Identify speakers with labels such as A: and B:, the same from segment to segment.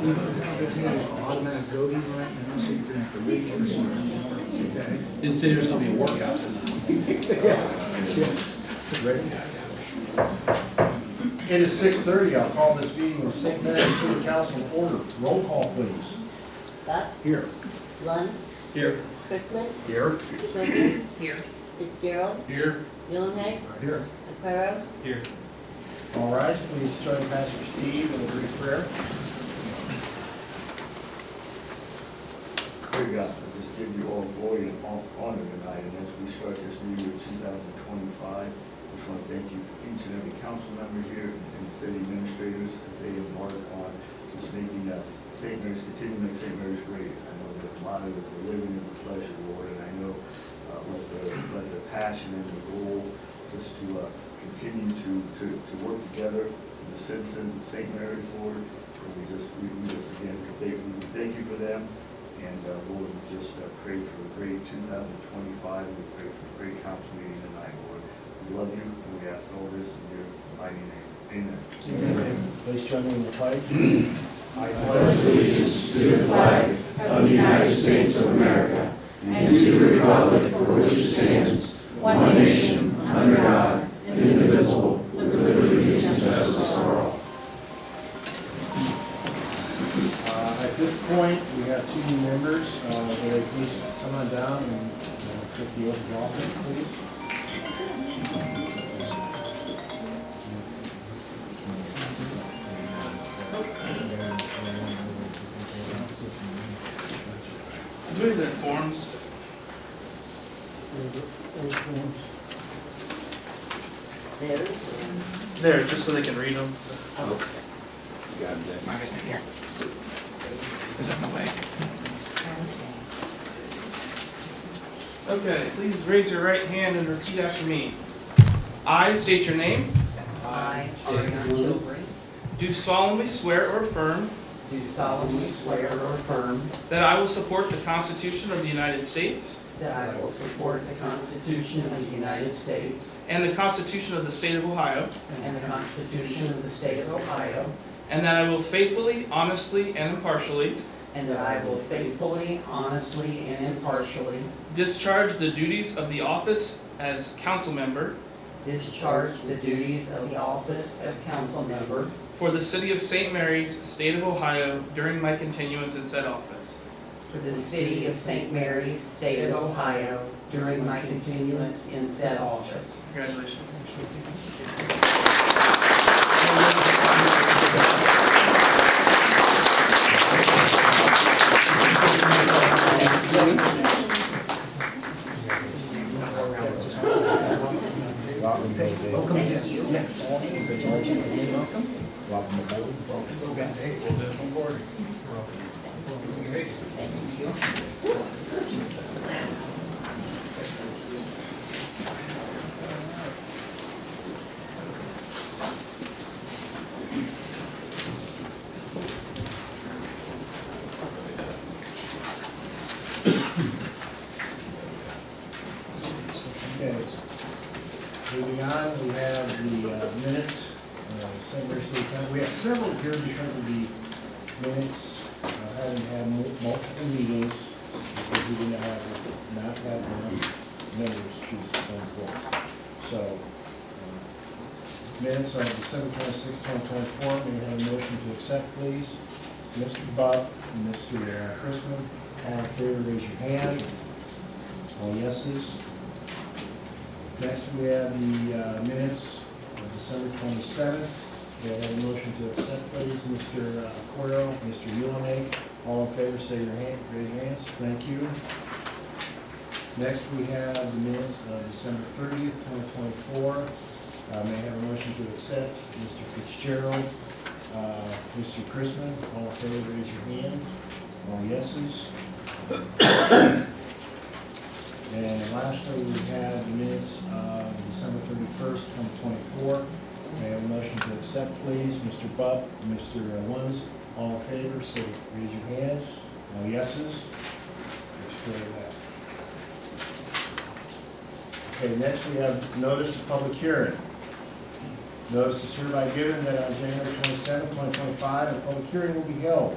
A: Automatic voting right now, so you can have to read or something. Okay.
B: Didn't say there's gonna be a workout tonight.
A: Ready?
C: It is 6:30. I'll call this meeting of St. Mary's City Council to order. Roll call, please.
D: Buck,
A: Here.
D: Lund,
B: Here.
D: Chrisman,
A: Here.
D: Twitter, here, Fitzgerald,
C: Here.
D: Muhlenbeck,
C: Here.
D: Aquero,
B: Here.
C: All rise, please join Pastor Steve in a brief prayer.
E: Dear God, I just give you all glory and honor tonight, and as we start this new year 2025, I just want to thank you for each and every council member here and the city administrators as they embark on just making us St. Mary's, continue to make St. Mary's great. I know that a lot of us are living in the flesh of the Lord, and I know let the passion and the goal just to continue to work together with the citizens of St. Mary's, Lord. And we just again thank you for them. And Lord, we just pray for a great 2025. We pray for a great council meeting tonight, Lord. We love you, and we ask all this in your mighty name. Amen.
C: Amen. Please join me in the pledge.
F: I pledge allegiance to the flag of the United States of America and to the republic for which it stands, one nation, under God, indivisible, with liberty and justice for all.
C: At this point, we have two new members. Will they please come on down and take the oath of office, please?
B: Do the forms. There, just so they can read them. So.
F: Marcus, in here. Is that in the way?
G: Okay, please raise your right hand and repeat after me. I state your name.
H: I, Ariana Chilbury,
G: Do solemnly swear or affirm
H: do solemnly swear or affirm
G: that I will support the Constitution of the United States
H: that I will support the Constitution of the United States
G: and the Constitution of the State of Ohio,
H: and the Constitution of the State of Ohio,
G: and that I will faithfully, honestly, and impartially
H: and that I will faithfully, honestly, and impartially
G: discharge the duties of the office as council member
H: discharge the duties of the office as council member
G: for the City of St. Mary's, State of Ohio, during my continuance in said office.
H: for the City of St. Mary's, State of Ohio, during my continuance in said office.
G: Congratulations.
A: Welcome again. Yes. Congratulations again. Welcome. Welcome aboard. Welcome. Okay. Hey, welcome aboard.
C: Okay. Moving on, we have the minutes, St. Mary's City Council. We have several here because of the minutes having had multiple meetings, because we didn't not have enough members to going forward. So, minutes of December 26, 2024, may I have a motion to accept, please? Mr. Buck and Mr. Chrisman, all in favor, raise your hand. All yeses. Next, we have the minutes of December 27th. May I have a motion to accept, please? Mr. Aquero, Mr. Muhlenbeck, all in favor, say your hand, raise your hands. Thank you. Next, we have the minutes of December 30th, 2024. May I have a motion to accept? Mr. Fitzgerald, Mr. Chrisman, all in favor, raise your hand. All yeses. And lastly, we have the minutes of December 31st, 2024. May I have a motion to accept, please? Mr. Buck, Mr. Lunds, all in favor, say, raise your hands. All yeses. Let's go to that. Okay, next we have notice of public hearing. Notice is hereby given that on January 27, 2025, a public hearing will be held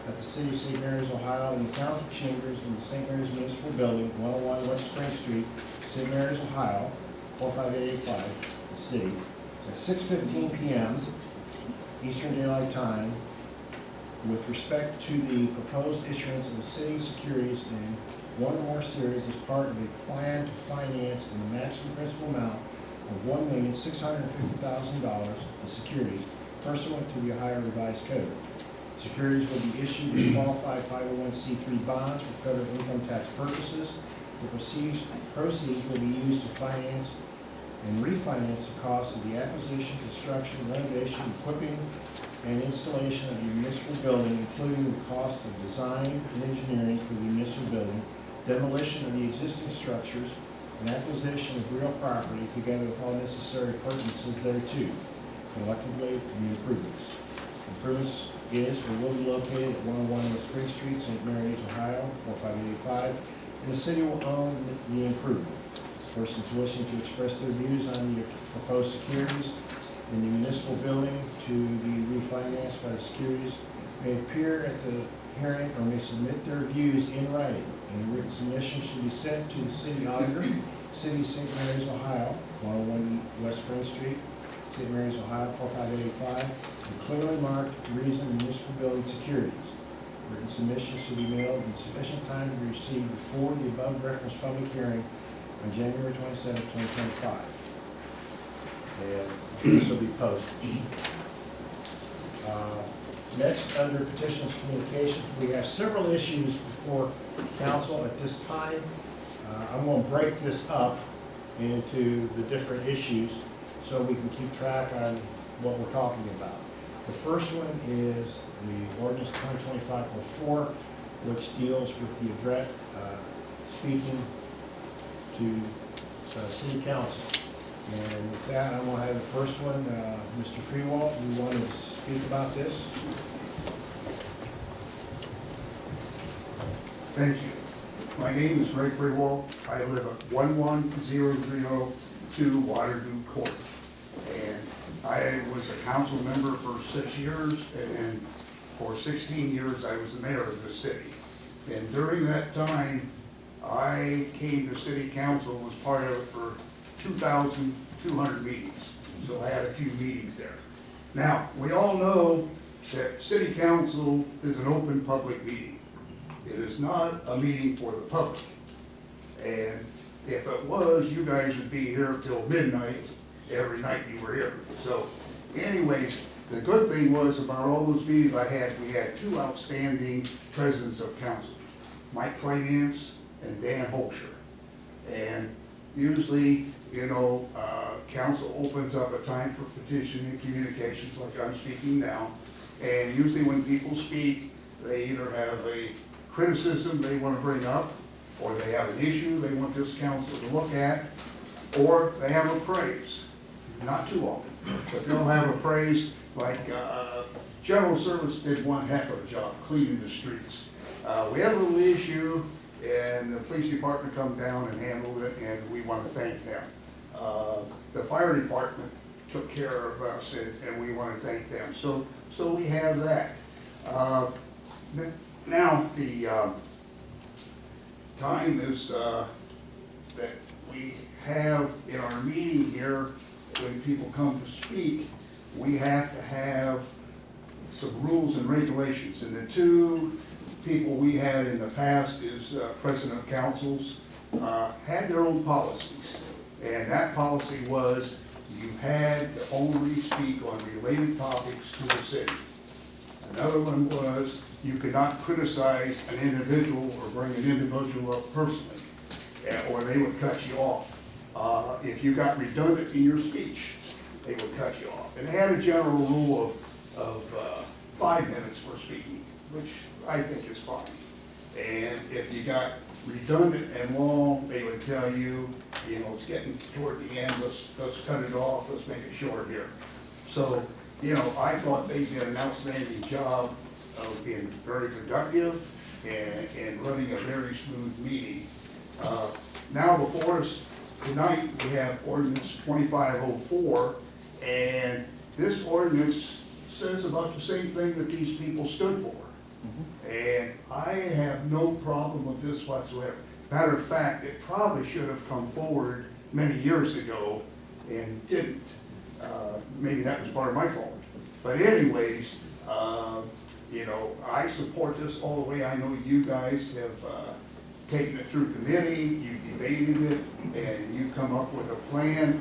C: at the City of St. Mary's, Ohio, in the Council Chambers in the St. Mary's Municipal Building, 101 West Spring Street, St. Mary's, Ohio, 45885, the city, at 6:15 p.m. Eastern Daylight Time, with respect to the proposed issuance of the city securities in one or more series as part of a plan to finance in the maximum principal amount of $1,650,000 of securities pursuant to the Ohio Revised Code. Securities will be issued as qualified 501c3 bonds for federal income tax purposes. The proceeds will be used to finance and refinance the cost of the acquisition, construction, renovation, equipping, and installation of the municipal building, including the cost of design and engineering for the municipal building, demolition of the existing structures, and acquisition of real property, together with all necessary appurtenances thereto, collectively, and the improvements. Improvements is or will be located at 101 West Spring Street, St. Mary's, Ohio, 45885, and the city will own the improvement. Persons wishing to express their views on the proposed securities in the municipal building to be refinanced by the securities may appear at the hearing or may submit their views in writing. And a written submission should be sent to the city auditor, City of St. Mary's, Ohio, 101 West Spring Street, St. Mary's, Ohio, 45885, and clearly marked reason municipal building securities. Written submission should be mailed in sufficient time to be received before the above referenced public hearing on January 27, 2025. And this will be posted. Next, under petitions communications, we have several issues before council at this time. I'm going to break this up into the different issues so we can keep track on what we're talking about. The first one is the ordinance 2025-04, which deals with the address, speaking to city council. And with that, I'm going to have the first one, Mr. Freewalt, you wanted to speak about this?
I: Thank you. My name is Ray Freewalt. I live at 11002 Waterloo Court. And I was a council member for 6 years, and for 16 years I was the mayor of the city. And during that time, I came to city council, was part of it for 2,200 meetings. So I had a few meetings there. Now, we all know that city council is an open public meeting. It is not a meeting for the public. And if it was, you guys would be here till midnight every night you were here. So anyways, the good thing was about all those meetings I had, we had two outstanding presidents of council, Mike Kleinance and Dan Holscher. And usually, you know, council opens up a time for petition and communications like I'm speaking now. And usually when people speak, they either have a criticism they want to bring up, or they have an issue they want this council to look at, or they have a praise. Not too often, but they'll have a praise like General Service did one heck of a job cleaning the streets. We had a little issue, and the police department come down and handled it, and we want to thank them. The fire department took care of us, and we want to thank them. So we have that. Now, the time is that we have in our meeting here, when people come to speak, we have to have some rules and regulations. And the two people we had in the past is president of councils, had their own policies. And that policy was you had to only speak on related topics to the city. Another one was you could not criticize an individual or bring an individual up personally, or they would cut you off. If you got redundant in your speech, they would cut you off. And they had a general rule of 5 minutes for speaking, which I think is fine. And if you got redundant and long, they would tell you, you know, it's getting toward the end, let's cut it off, let's make it short here. So, you know, I thought they did an outstanding job of being very productive and running a very smooth meeting. Now before us tonight, we have ordinance 2504, And this ordinance says about the same thing that these people stood for. And I have no problem with this whatsoever. Matter of fact, it probably should have come forward many years ago and didn't. Maybe that was part of my fault. But anyways, you know, I support this all the way. I know you guys have taken it through committee, you've debated it, and you've come up with a plan.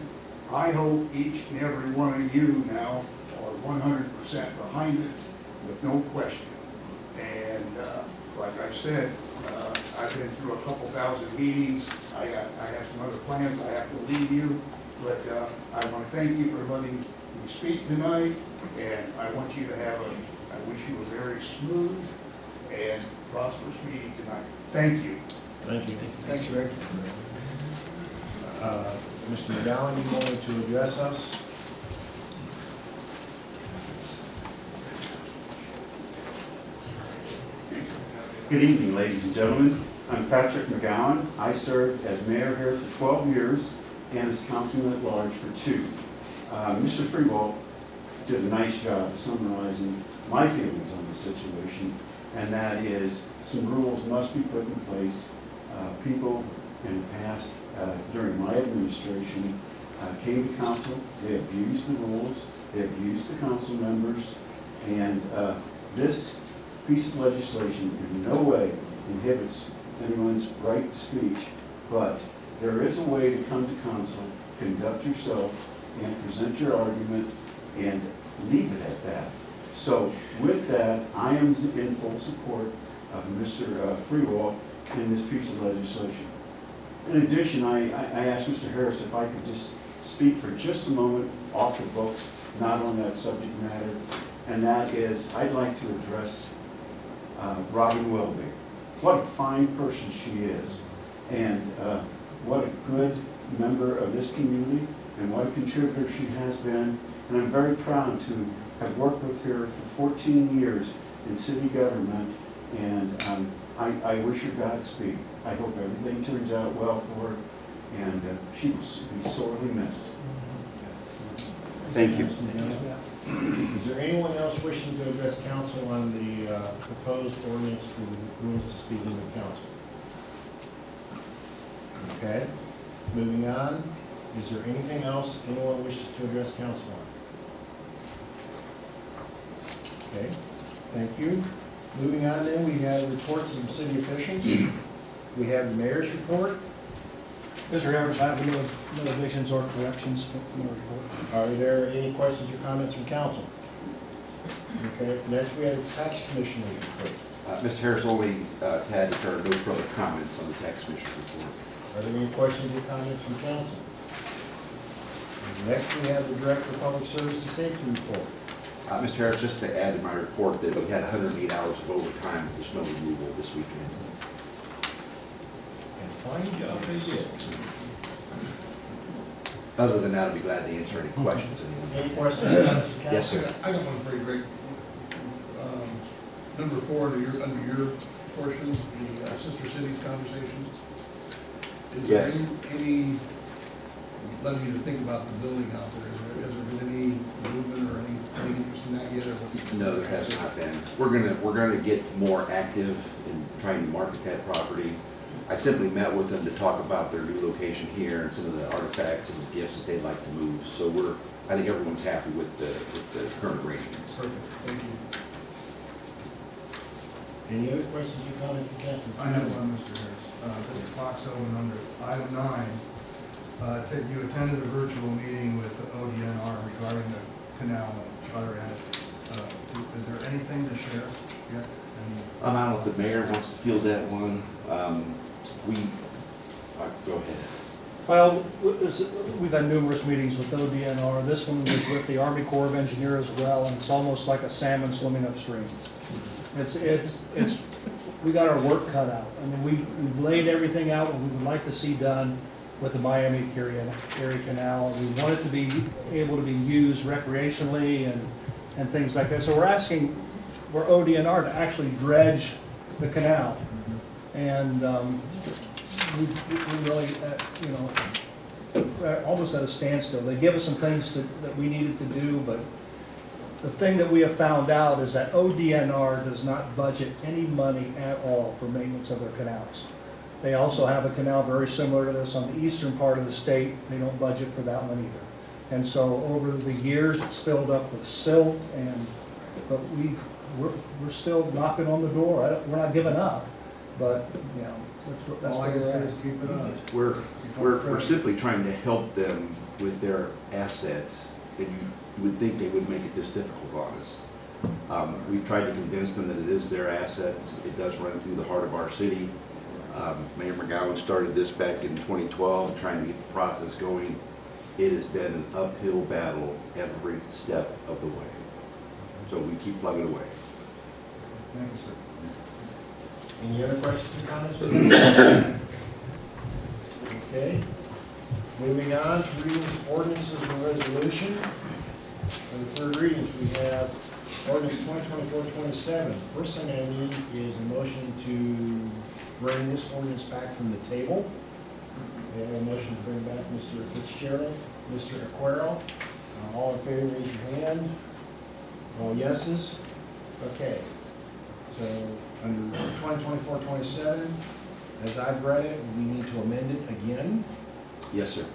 I: I hope each and every one of you now are 100% behind it with no question. And like I said, I've been through a couple thousand meetings. I have some other plans. I have to leave you, but I want to thank you for letting me speak tonight. And I want you to have I wish you a very smooth and prosperous meeting tonight. Thank you.
C: Thank you.
A: Thanks, Rick.
C: Mr. McGowan, you wanted to address us?
J: Good evening, ladies and gentlemen. I'm Patrick McGowan. I served as mayor here for 12 years and as councilman at large for 2. Mr. Freewalt did a nice job of summarizing my feelings on the situation, and that is some rules must be put in place. People in the past, during my administration, came to council, they abused the rules, they abused the council members, and this piece of legislation in no way inhibits anyone's right to speech, but there is a way to come to council, conduct yourself, and present your argument, and leave it at that. So with that, I am in full support of Mr. Freewalt in this piece of legislation. In addition, I asked Mr. Harris if I could just speak for just a moment off the books, not on that subject matter, and that is I'd like to address Robin Willoughby. What a fine person she is, and what a good member of this community, and what a contributor she has been. And I'm very proud to have worked with her for 14 years in city government, and I wish her Godspeed. I hope everything turns out well for her, and she will be sorely missed. Thank you.
C: Is there anyone else wishing to address council on the proposed ordinance for the rules to speaking with council? Okay, moving on. Is there anything else anyone wishes to address council on? Okay, thank you. Moving on then, we have reports from city officials. We have the mayor's report.
K: Mr. Harris, I have no additions or corrections from the report.
C: Are there any questions or comments from council? Okay, next we have the tax commissioner's report.
L: Mr. Harris, only Tad declared no further comments on the tax commissioner's report.
C: Are there any questions or comments from council? Next we have the director of public service and safety report.
L: Mr. Harris, just to add to my report that we had 108 hours of overtime with the snow removal this weekend.
C: And fine job they did.
L: Other than that, I'll be glad to answer any questions.
C: Any questions or comments from council?
L: Yes, sir.
M: I got one pretty great. Number 4 under your portion, the sister cities conversation. Is there
L: Yes.
M: any led me to think about the building out there? Has there been any movement or any interest in that yet? Or
L: No, there has not been. We're gonna get more active in trying to market that property. I simply met with them to talk about their new location here and some of the artifacts and the gifts that they'd like to move. So I think everyone's happy with the current arrangements.
M: Perfect, thank you.
C: Any other questions or comments from council?
N: I have one, Mr. Harris. Mr. Fox Owen, under item 9, you attended a virtual meeting with ODNR regarding the canal and other entities. Is there anything to share yet?
L: I don't know if the mayor wants to field that one. Go ahead.
K: Well, we've had numerous meetings with ODNR. This one was with the Army Corps of Engineers as well, and it's almost like a salmon swimming upstream. We got our work cut out. I mean, we've laid everything out what we would like to see done with the Miami-Erie Canal. We want it to be able to be used recreationally and things like that. So we're asking for ODNR to actually dredge the canal. And we really, almost at a standstill. They give us some things that we needed to do, but the thing that we have found out is that ODNR does not budget any money at all for maintenance of their canals. They also have a canal very similar to this on the eastern part of the state. They don't budget for that one either. And so over the years, it's filled up with silt, but we're still knocking on the door. We're not giving up, but you know, that's
M: All I
K: where
M: can
K: we're
M: say
K: at.
M: is keep it up.
L: We're simply trying to help them with their assets, and you would think they would make it this difficult on us. We've tried to convince them that it is their assets. It does run through the heart of our city. Mayor McGowan started this back in 2012, trying to get the process going. It has been an uphill battle every step of the way. So we keep plugging away.
C: Thank you, sir. Any other questions or comments? Okay. Moving on to readings, ordinances, and resolution. For the third readings, we have ordinance 2024-27. First thing I need is a motion to bring this ordinance back from the table. We have a motion to bring back Mr. Fitzgerald, Mr. Aquero. All in favor, raise your hand. All yeses. Okay. So under 2024-27, as I've read it, we need to amend it again.
L: Yes, sir.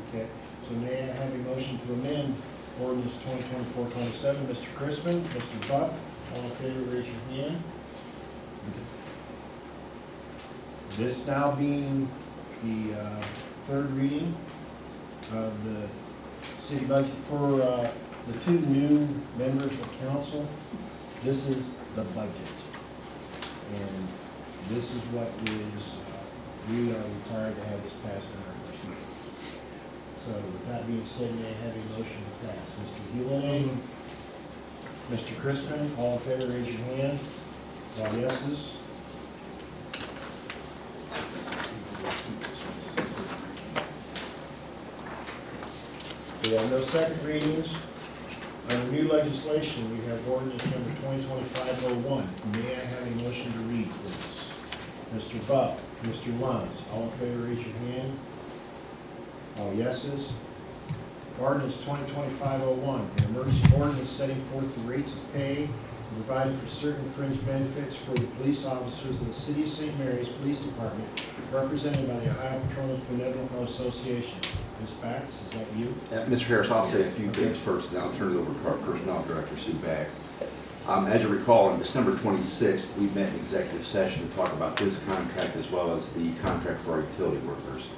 C: Okay. So may I have a motion to amend ordinance 2024-27? Mr. Crispin, Mr. Buck, all in favor, raise your hand. This now being the third reading of the city budget for the two new members of council. This is the budget. And this is what is, we are required to have this passed in our first meeting. So with that being said, may I have a motion to pass? Mr. Hewlett, Mr. Crispin, all in favor, raise your hand. All yeses. We have no second readings. Under new legislation, we have ordinance number 2025-01. May I have a motion to read, please? Mr. Buck, Mr. Luns, all in favor, raise your hand. All yeses. Ordinance 2025-01, an emergency ordinance setting forth the rates of pay and providing for certain fringe benefits for the police officers of the City of St. Mary's Police Department, represented by the Ohio Patrolmen's Benevolent Association. Ms. Bax, is that you?
L: Mr. Harris, I'll say a few things first, and then I'll turn it over to our Personnel Director, Sue Bax. As you recall, on December 26th, we met in executive session to talk about this contract as well as the contract for our utility workers.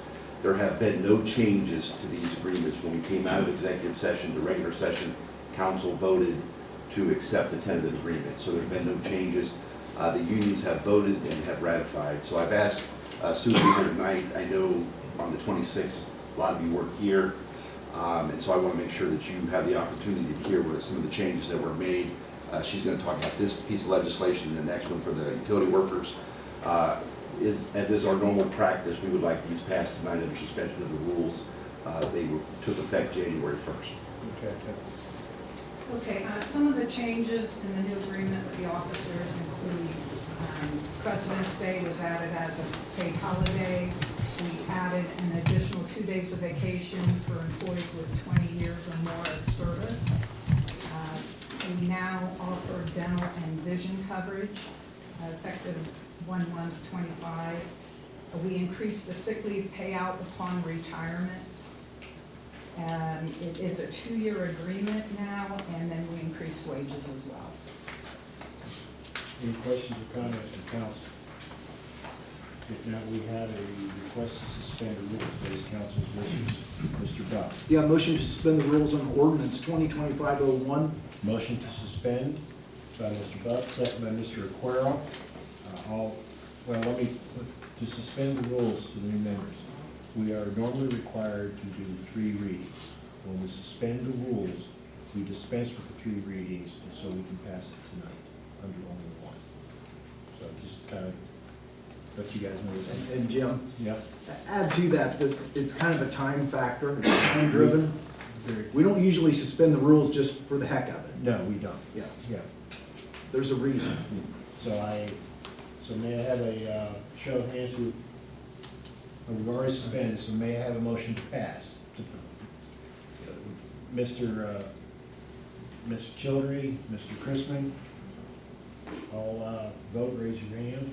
L: There have been no changes to these agreements. When we came out of executive session to regular session, council voted to accept the tentative agreement. So there's been no changes. The unions have voted and have ratified. So I've asked Sue to be here tonight. I know on the 26th, a lot of you work here. And so I want to make sure that you have the opportunity to hear what some of the changes that were made. She's going to talk about this piece of legislation and the next one for the utility workers. As is our normal practice, we would like these passed tonight under suspension of the rules. They took effect January 1st.
C: Okay.
F: Okay, some of the changes in the new agreement with the officers include President's Day was added as a paid holiday. We added an additional 2 days of vacation for employees with 20 years or more of service. We now offer dental and vision coverage effective 1/1/25. We increased the sick leave payout upon retirement. It is a 2-year agreement now, and then we increased wages as well.
C: Any questions or comments from council? If not, we have a request to suspend the rules. That is council's wishes. Mr. Buck.
A: Yeah, motion to suspend the rules on ordinance 2025-01.
C: Motion to suspend by Mr. Buck, second by Mr. Aquero. To suspend the rules to the new members. We are normally required to do 3 readings. When we suspend the rules, we dispense with the 3 readings, and so we can pass it tonight under only 1. So just kind of let you guys know what's
A: And Jim,
C: yeah.
A: add to that it's kind of a time factor, it's time driven. We don't usually suspend the rules just for the heck of it.
C: No, we don't.
A: Yeah,
C: Yeah.
A: there's a reason.
C: So may I have a show of hands we've already suspended, so may I have a motion to pass, to Ms. Childry, Mr. Chrisman, all vote, raise your hand.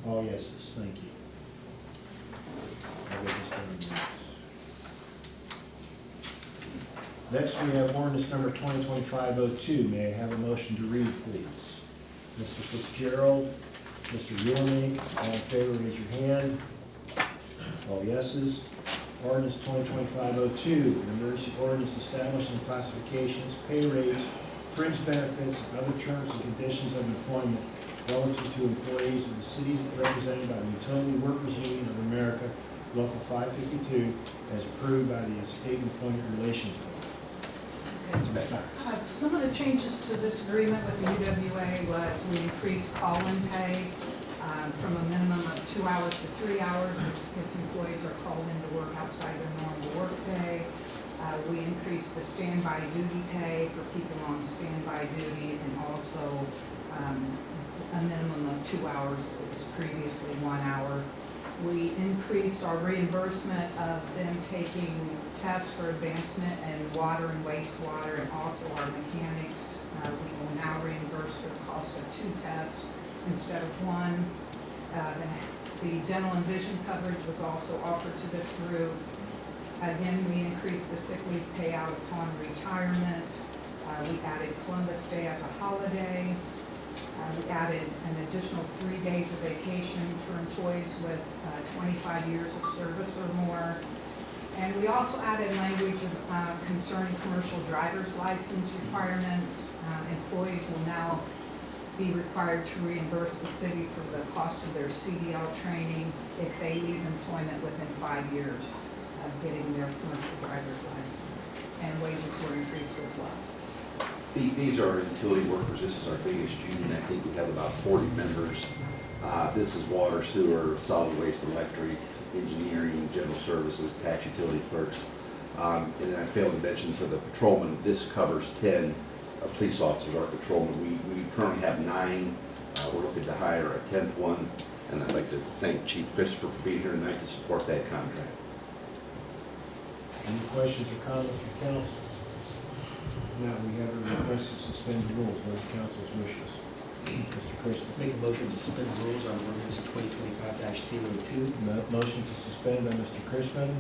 C: All yeses, thank you. I'll get this done next. Next, we have ordinance number 2025-02. May I have a motion to read, please? Mr. Fitzgerald, Mr. Yulman, all in favor, raise your hand. All yeses. Ordinance 2025-02, an emergency ordinance establishing classifications, pay rates, fringe benefits, and other terms and conditions of employment relative to employees of the city represented by the Utility Workers Union of America, Local 552, as approved by the State Employment Relations Board.
O: Some of the changes to this agreement with the UWA was we increased call-in pay from a minimum of 2 hours to 3 hours if employees are called in to work outside their normal work day. We increased the standby duty pay for people on standby duty, and also a minimum of 2 hours. It was previously 1 hour. We increased our reimbursement of them taking tests for advancement in water and wastewater, and also our mechanics. We will now reimburse for the cost of 2 tests instead of 1. The dental and vision coverage was also offered to this group. Again, we increased the sick leave payout upon retirement. We added Columbus Day as a holiday. We added an additional 3 days of vacation for employees with 25 years of service or more. And we also added language concerning commercial driver's license requirements. Employees will now be required to reimburse the city for the cost of their CDL training if they leave employment within 5 years of getting their commercial driver's license. And wages were increased as well.
L: These are utility workers. This is our biggest union. I think we have about 40 members. This is water, sewer, solid waste, electric, engineering, general services, tax utility clerks. And then I failed to mention for the patrolmen, this covers 10 police officers, our patrolmen. We currently have 9. We're looking to hire a 10th one. And I'd like to thank Chief Christopher for being here tonight to support that contract.
C: Any questions or comments from council? Now, we have a request to suspend the rules. What is council's wishes? Mr. Christopher.
A: Make a motion to suspend the rules on ordinance 2025-02.
C: Motion to suspend by Mr. Christman.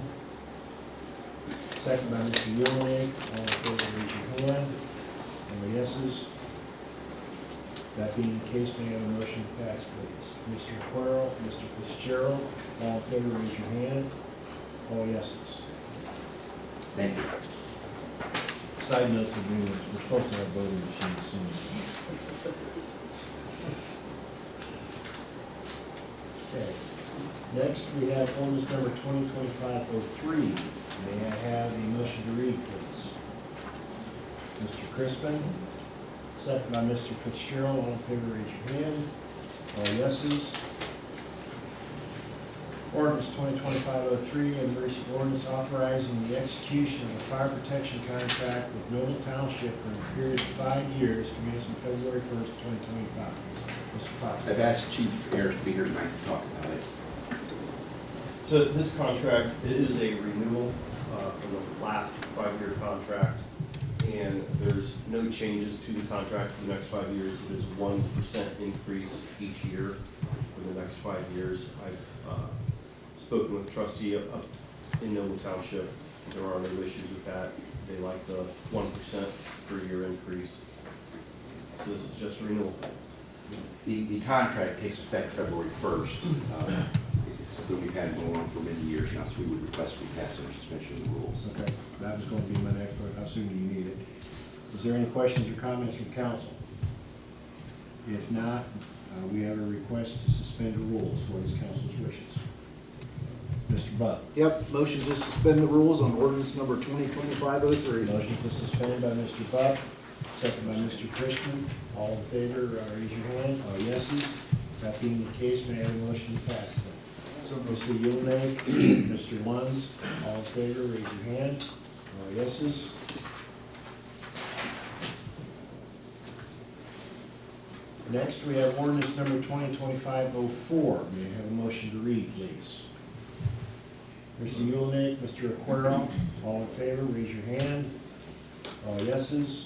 C: Second by Mr. Yulman. All in favor, raise your hand. All yeses. That being the case, may I have a motion to pass, please? Mr. Quirrell, Mr. Fitzgerald, all in favor, raise your hand. All yeses.
L: Thank you.
C: Side note to me, we're supposed to have voting machines soon. Okay. Next, we have ordinance number 2025-03. May I have a motion to read, please? Mr. Crispin, second by Mr. Fitzgerald. All in favor, raise your hand. All yeses. Ordinance 2025-03, an emergency ordinance authorizing the execution of a fire protection contract with Noble Township for a period of 5 years commencing February 1st, 2025. Mr. Fox.
L: I've asked Chief Ayers to be here tonight to talk about it.
P: So this contract, it is a renewal for the last 5-year contract, and there's no changes to the contract for the next 5 years. It is 1% increase each year for the next 5 years. I've spoken with the trustee up in Noble Township. There are no issues with that. They like the 1% per year increase. So this is just a renewal.
L: The contract takes effect February 1st. It's something we've had going on for many years now, so we would request we pass under suspension of the rules.
C: Okay, that was going to be my next one. How soon do you need it? Is there any questions or comments from council? If not, we have a request to suspend the rules. What is council's wishes? Mr. Buck.
A: Yep, motion to suspend the rules on ordinance number 2025-03.
C: Motion to suspend by Mr. Buck, second by Mr. Christian. All in favor, raise your hand. All yeses. That being the case, may I have a motion to pass then? So Mr. Yulman, Mr. Lunds, all in favor, raise your hand. All yeses. Next, we have ordinance number 2025-04. May I have a motion to read, please? Mr. Yulman, Mr. Aquero, all in favor, raise your hand. All yeses.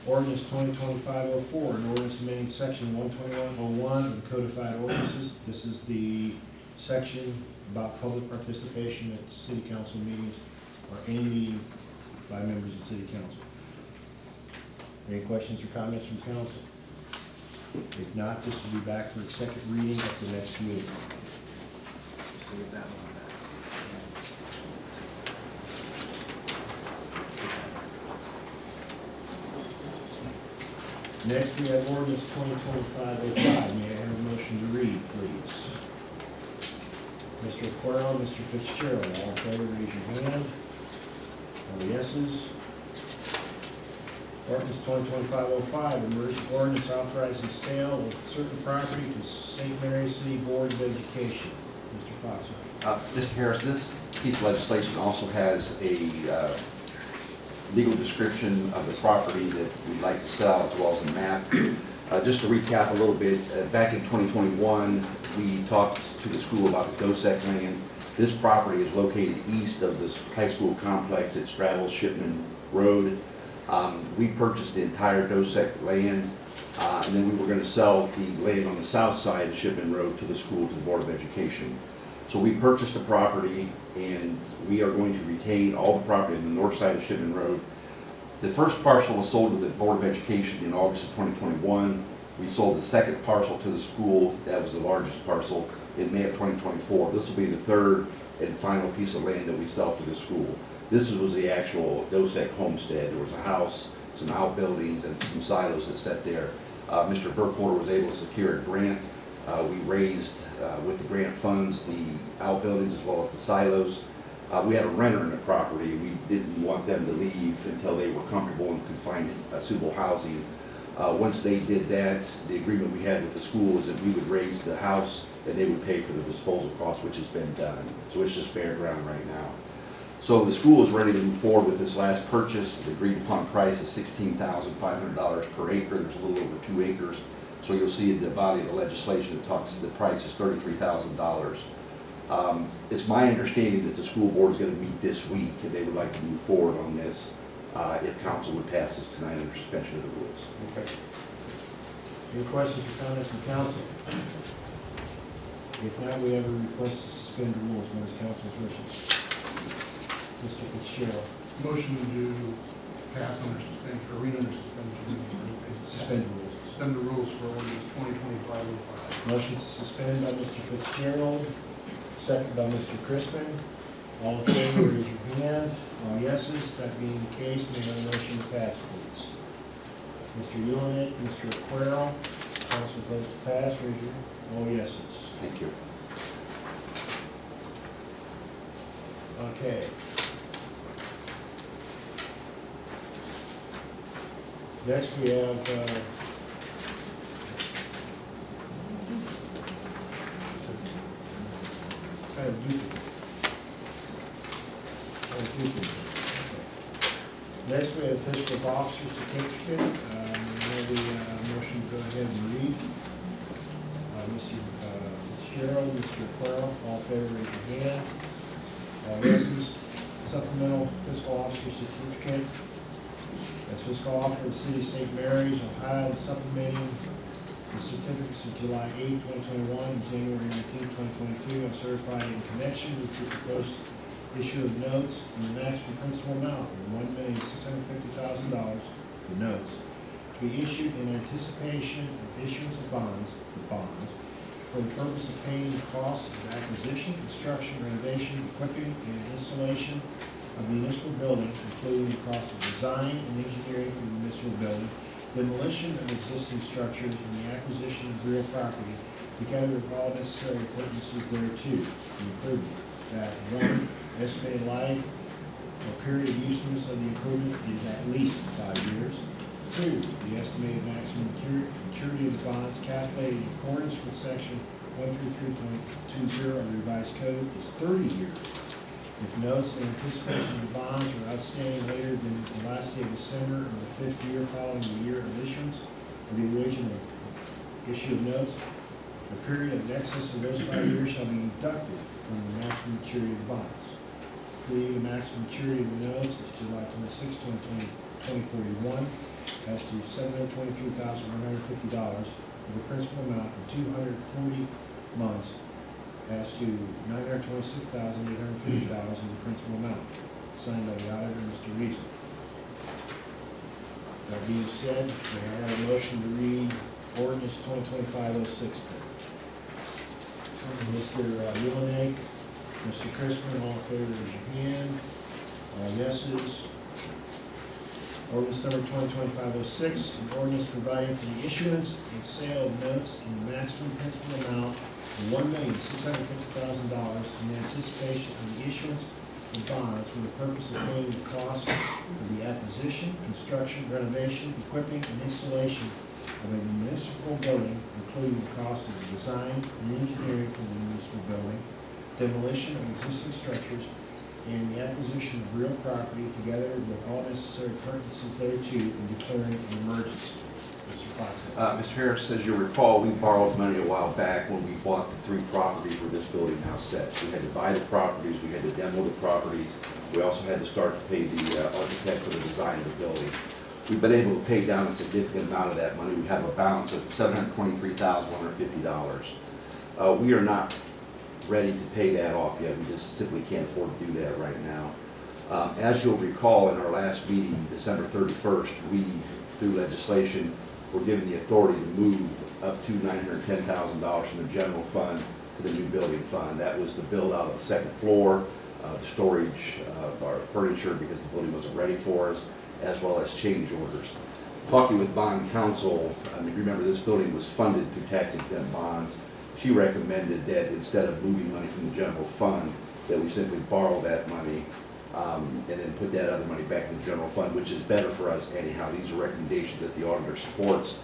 C: Ordinance 2025-04, an ordinance amending section 12101 of the codified ordinances. This is the section about public participation at city council meetings or any meeting by members of city council. Any questions or comments from council? If not, this will be back for its second reading at the next meeting.
L: Save that one back.
C: Next, we have ordinance 2025-05. May I have a motion to read, please? Mr. Aquaro, Mr. Fitzgerald, all in favor, raise your hand. All yeses. Ordinance 2025-05, emergency ordinance authorizing sale of certain property to St. Mary's City Board of Education. Mr. Fox.
L: Mr. Harris, this piece of legislation also has a legal description of the property that we'd like to sell, as well as a map. Just to recap a little bit, back in 2021, we talked to the school about the DOSEC land. This property is located east of this high school complex. It straddles Shipman Road. We purchased the entire DOSEC land, and then we were going to sell the land on the south side of Shipman Road to the school, to the Board of Education. So we purchased the property, and we are going to retain all the property on the north side of Shipman Road. The first parcel was sold to the Board of Education in August of 2021. We sold the second parcel to the school. That was the largest parcel in May of 2024. This will be the third and final piece of land that we sell to the school. This was the actual DOSEC homestead. There was a house, some outbuildings, and some silos that sat there. Mr. Burkholder was able to secure a grant. We raised, with the grant funds, the outbuildings as well as the silos. We had a renter in the property. We didn't want them to leave until they were comfortable and could find suitable housing. Once they did that, the agreement we had with the school is that we would raise the house and they would pay for the disposal cost, which has been done. So it's just bare ground right now. So the school is ready to move forward with this last purchase. The agreed upon price is $16,500 per acre. There's a little over 2 acres. So you'll see in the body of the legislation that talks, the price is $33,000. It's my understanding that the school board is going to meet this week and they would like to move forward on this if council would pass this tonight under suspension of the rules.
C: Okay. Any questions or comments from council? If not, we have a request to suspend the rules. What is council's wishes? Mr. Fitzgerald.
M: Motion to pass under suspension, or read under suspension.
C: Suspend the rules.
M: Suspend the rules for ordinance 2025-05.
C: Motion to suspend by Mr. Fitzgerald, second by Mr. Crispin. All in favor, raise your hand. All yeses. That being the case, may I have a motion to pass, please? Mr. Ulick, Mr. Aquero, council votes to pass. Raise your hand. All yeses.
L: Thank you.
C: Okay. Next, we have kind of duplicate. Next, we have fiscal officer certificate. Motion to go ahead and read. Mr. Fitzgerald, Mr. Aquaro, all in favor, raise your hand. All yeses. Supplemental fiscal officer certificate. As fiscal officer of the city of St. Mary's, Ohio, supplementing the certificates of July 8, 2021, and January 19, 2022, and certified in connection with the proposed issue of notes in the maximum principal amount of $1,650,000, the notes, to be issued in anticipation of issuance of bonds, for the purpose of paying the cost of acquisition, construction, renovation, equipping, and installation of municipal buildings, including the cost of design and engineering for the municipal building, demolition of existing structures, and the acquisition of real property, together with all necessary appurtenances thereto, including that 1, estimated life or period of usefulness of the improvement is at least 5 years. 2, the estimated maximum maturity of the bonds calculated in accordance with section 133.20 of the revised code is 30 years. If notes in anticipation of the bonds are outstanding later than the last day of December of the 5th year following the year of issuance of the original issue of notes, the period of excess of those 5 years shall be deducted from the maximum maturity of the bonds. including the maximum maturity of the notes is July 26, 2041, as to $723,150 with a principal amount of 240 months as to $926,850 as the principal amount, signed by the auditor, Mr. Reason. That being said, may I have a motion to read ordinance 2025-06? Mr. Ulenig, Mr. Christman, all in favor, raise your hand. All yeses. Ordinance number 2025-06, an ordinance providing for the issuance and sale of notes in the maximum principal amount of $1,650,000 in anticipation of the issuance of bonds for the purpose of paying the cost of the acquisition, construction, renovation, equipping, and installation of a municipal building, including the cost of the design and engineering for the municipal building, demolition of existing structures, and the acquisition of real property, together with all necessary appurtenances thereto, and declaring an emergency. Mr. Fox.
L: Mr. Harris, as you recall, we borrowed money a while back when we bought the 3 properties where this building now sits. We had to buy the properties, we had to demo the properties, we also had to start to pay the architect for the design of the building. We've been able to pay down a significant amount of that money. We have a balance of $723,150. We are not ready to pay that off yet. We just simply can't afford to do that right now. As you'll recall, in our last meeting, December 31st, we, through legislation, were given the authority to move up to $910,000 from the general fund to the new building fund. That was to build out of the 2nd floor, the storage of our furniture because the building wasn't ready for us, as well as change orders. Talking with bond counsel, remember this building was funded through tax exempt bonds. She recommended that instead of moving money from the general fund, that we simply borrow that money and then put that other money back in the general fund, which is better for us anyhow. These are recommendations that the auditor supports.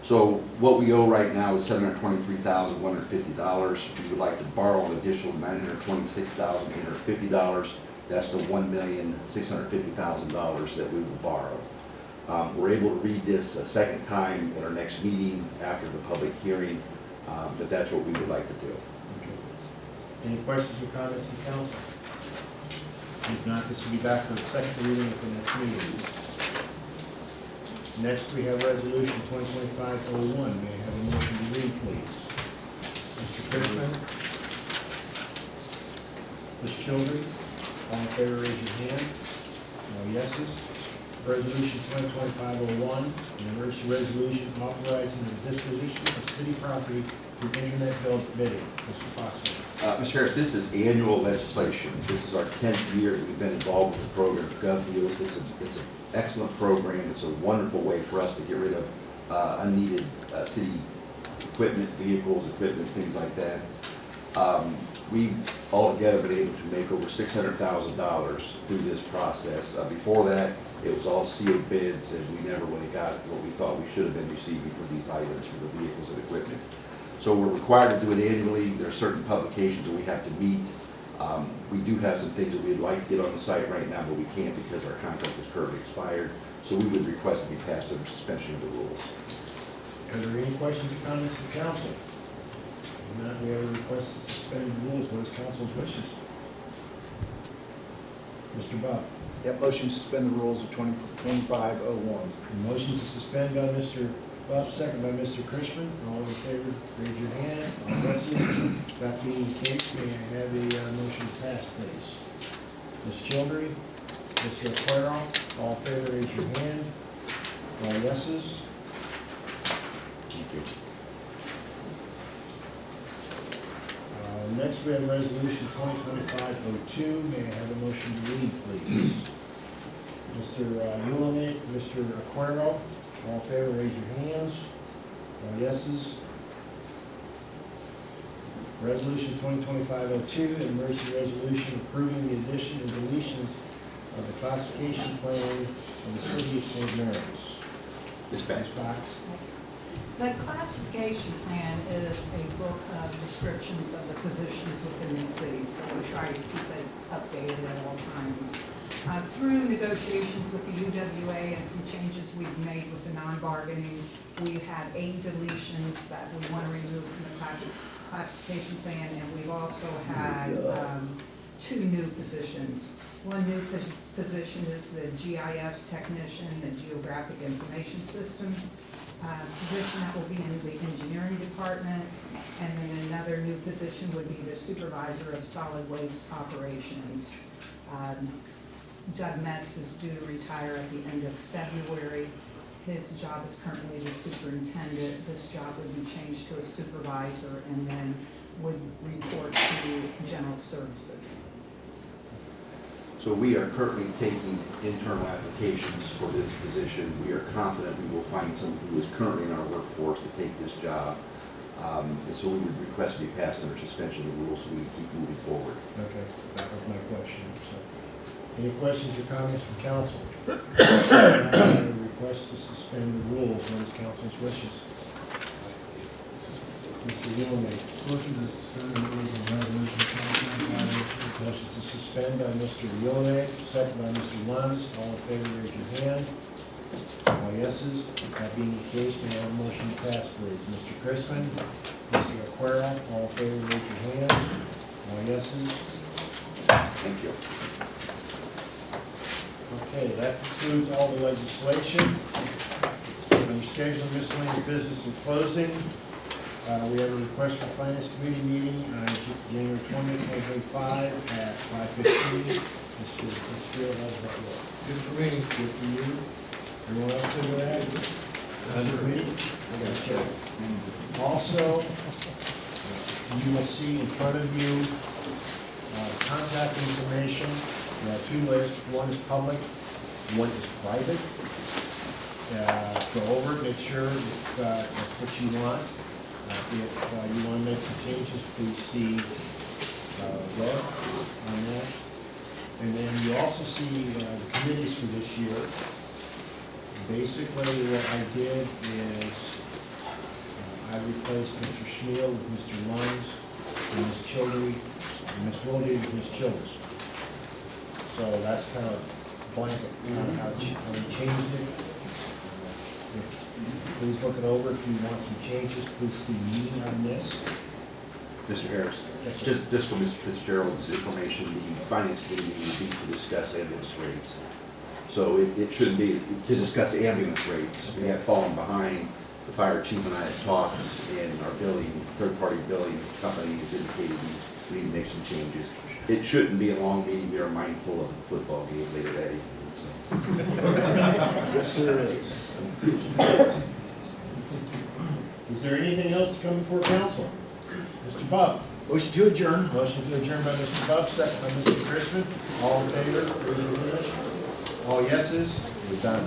L: So what we owe right now is $723,150. We would like to borrow an additional $926,850. That's the $1,650,000 that we will borrow. We're able to read this a second time at our next meeting after the public hearing, but that's what we would like to do.
C: Any questions or comments from council? If not, this will be back for the second reading at the next meeting. Next, we have resolution 2025-01. May I have a motion to read, please? Mr. Christman? Ms. Childry? All in favor, raise your hand. All yeses. Resolution 2025-01, an emergency resolution authorizing the disposition of city property through internet bidding. Mr. Fox.
L: Mr. Harris, this is annual legislation. This is our 10th year that we've been involved with the program. GovDeals. It's an excellent program. It's a wonderful way for us to get rid of unneeded city equipment, vehicles, equipment, things like that. We've altogether been able to make over $600,000 through this process. Before that, it was all sealed bids, and we never really got what we thought we should have been receiving for these items, for the vehicles and equipment. So we're required to do it annually. There are certain publications that we have to meet. We do have some things that we'd like to get on the site right now, but we can't because our contract is currently expired. So we would request to be passed under suspension of the rules.
C: Are there any questions or comments from council? If not, we have a request to suspend the rules. What is council's wishes? Mr. Bob?
A: Yep, motion to suspend the rules of 25-01.
C: Motion to suspend by Mr. Bob, second by Mr. Christman. All in favor, raise your hand. All yeses. That being the case, may I have a motion passed, please? Ms. Childry, Mr. Aquero, all in favor, raise your hand. All yeses.
L: Thank you.
C: Next, we have resolution 2025-02. May I have a motion to read, please? Mr. Ulenig, Mr. Aquero, all in favor, raise your hands. All yeses. Resolution 2025-02, an emergency resolution approving the addition and deletions of the classification plan of the city of St. Mary's.
L: Ms. Banks.
O: The classification plan is a book of descriptions of the positions within the city, so we try to keep it updated at all times. Through negotiations with the UWA and some changes we've made with the non-bargaining, we've had 8 deletions that we want to remove from the classification plan, and we've also had two new positions. One new position is the GIS technician, the Geographic Information Systems position that will be in the engineering department. And then another new position would be the supervisor of solid waste operations. Doug Metz is due to retire at the end of February. His job is currently the superintendent. This job would be changed to a supervisor and then would report to general services.
L: So we are currently taking internal applications for this position. We are confident we will find someone who is currently in our workforce to take this job. And so we would request to be passed under suspension of the rules so we can keep moving forward.
C: Okay, that was my question. So, any questions or comments from council? A request to suspend the rules. What is council's wishes? Mr. Gilman.
N: Motion to suspend the rules on resolution 2025.
C: Motion to suspend by Mr. Gilman, second by Mr. Lunds. All in favor, raise your hand. All yeses. That being the case, may I have a motion to pass, please? Mr. Crispin, Mr. Aquera, all in favor, raise your hand. All yeses.
L: Thank you.
C: Okay, that concludes all the legislation. Under scheduled miscellaneous business and closing, we have a request for Finance Committee meeting on January 20th, 2025 at 5:15. Mr. Fitzgerald, how's that look?
N: Good for me.
C: Good for you. Everyone else good with that? Good for me? I got to check. Also, you will see in front of you contact information. Two lists. One is public, one is private. Go over it, make sure that's what you want. If you want to make some changes, please see web on that. And then you also see the committees for this year. Basically, what I did is I replaced Mr. Schmiel with Mr. Lunds and Ms. Childry, and Ms. Willoughby with Ms. Childers. So that's kind of blanket, how we changed it. Please look it over. If you want some changes, please see me on this.
L: Mr. Harris,
C: Yes, sir.
L: just for Mr. Fitzgerald's information, the Finance Committee would be to discuss ambulance rates. So it shouldn't be to discuss ambulance rates. We have fallen behind. The fire chief and I have talked, and our third-party billing company has indicated we need to make some changes. It shouldn't be a long meeting. We are mindful of the football game later that evening.
M: Yes, there is.
C: Is there anything else to come before council? Mr. Bub?
A: Motion to adjourn.
C: Motion to adjourn by Mr. Bub, second by Mr. Crispin. All in favor? Raise your hand. All yeses? We're done.